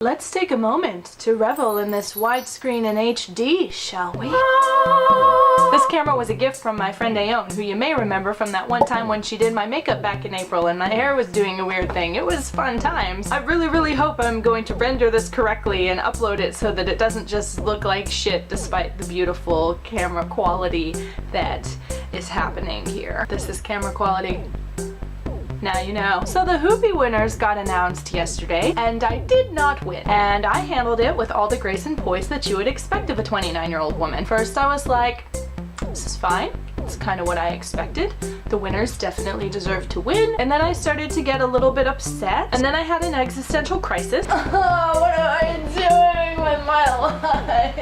Let's take a moment to revel in this widescreen in HD, shall we? This camera was a gift from my friend Ayon, who you may remember from that one time when she did my makeup back in April and my hair was doing a weird thing. It was fun times. I really hope I'm going to render this correctly and upload it so that it doesn't just look like shit despite the beautiful camera quality that is happening here. This is camera quality. Now you know. So the Hoopie winners got announced yesterday, and I did not win. And I handled it with all the grace and poise that you would expect of a 29-year-old woman. First I was like, this is fine. It's kind of what I expected. The winners definitely deserve to win. And then I started to get a little bit upset. And then I had an existential crisis. Oh, what am I doing with my life?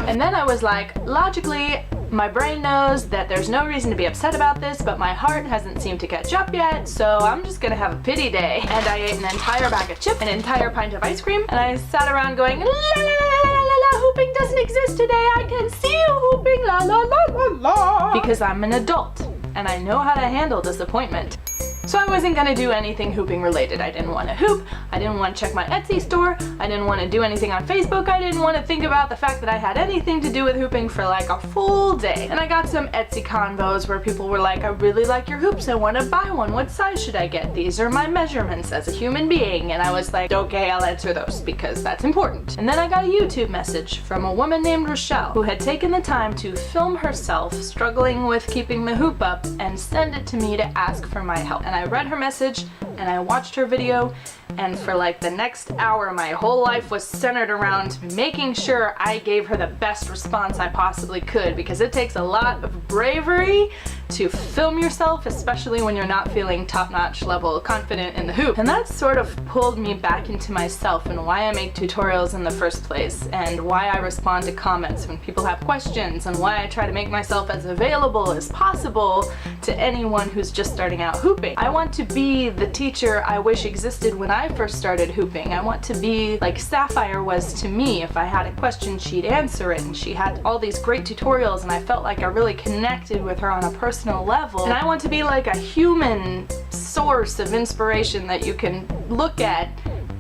And then I was like, logically, my brain knows that there's no reason to be upset about this, but my heart hasn't seemed to catch up yet, so I'm just gonna have a pity day. And I ate an entire bag of chips, an entire pint of ice cream, and I sat around going, la la la la la la, hooping doesn't exist today, I can see you hooping, la la la la la. Because I'm an adult, and I know how to handle disappointment. So I wasn't gonna do anything hooping related. I didn't want to hoop, I didn't want to check my Etsy store, I didn't want to do anything on Facebook, I didn't want to think about the fact that I had anything to do with hooping for like a full day. And I got some Etsy convos where people were like, I really like your hoops, I want to buy one, what size should I get? These are my measurements as a human being. And I was like, okay, I'll answer those because that's important. And then I got a YouTube message from a woman named Rochelle who had taken the time to film herself struggling with keeping the hoop up and send it to me to ask for my help. And I read her message and I watched her video, and for like the next hour my whole life was centered around making sure I gave her the best response I possibly could, because it takes a lot of bravery to film yourself, especially when you're not feeling top-notch level confident in the hoop. And that sort of pulled me back into myself and why I make tutorials in the first place, and why I respond to comments when people have questions, and why I try to make myself as available as possible to anyone who's just starting out hooping. I want to be the teacher I wish existed when I first started hooping. I want to be like Sapphire was to me. If I had a question, she'd answer it, and she had all these great tutorials, and I felt like I really connected with her on a personal level. And I want to be like a human source of inspiration that you can look at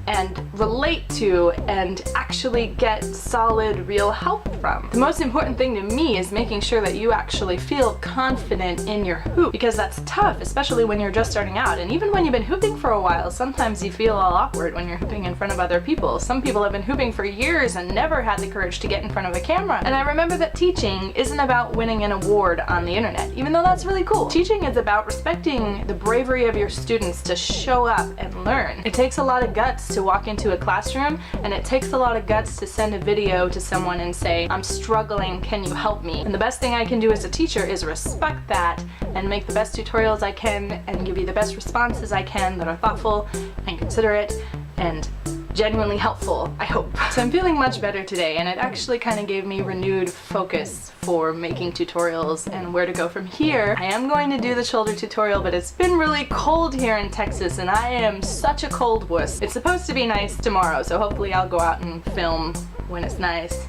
and relate to and actually get solid, real help from. The most important thing to me is making sure that you actually feel confident in your hoop, because that's tough, especially when you're just starting out. And even when you've been hooping for a while, sometimes you feel all awkward when you're hooping in front of other people. Some people have been hooping for years and never had the courage to get in front of a camera. And I remember that teaching isn't about winning an award on the internet, even though that's really cool. Teaching is about respecting the bravery of your students to show up and learn. It takes a lot of guts to walk into a classroom, and it takes a lot of guts to send a video to someone and say, I'm struggling, can you help me? And the best thing I can do as a teacher is respect that and make the best tutorials I can and give you the best responses I can that are thoughtful and considerate and genuinely helpful, I hope. So I'm feeling much better today, and it actually kind of gave me renewed focus for making tutorials and where to go from here. I am going to do the shoulder tutorial, but it's been really cold here in Texas, and I am such a cold wuss. It's supposed to be nice tomorrow, so hopefully I'll go out and film when it's nice,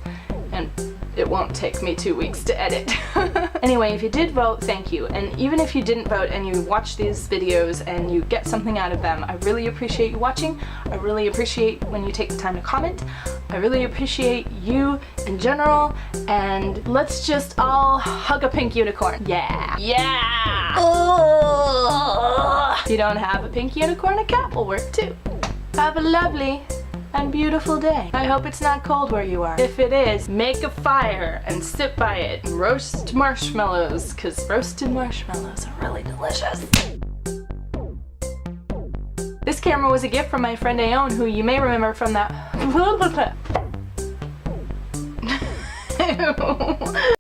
and it won't take me 2 weeks to edit. Anyway, if you did vote, thank you. And even if you didn't vote and you watch these videos and you get something out of them, I really appreciate you watching. I really appreciate when you take the time to comment. I really appreciate you in general. And let's just all hug a pink unicorn. Yeah. Yeah. If you don't have a pink unicorn, a cat will work too. Have a lovely and beautiful day. I hope it's not cold where you are. If it is, make a fire and sit by it and roast marshmallows, because roasted marshmallows are really delicious. This camera was a gift from my friend Ayon, who you may remember from that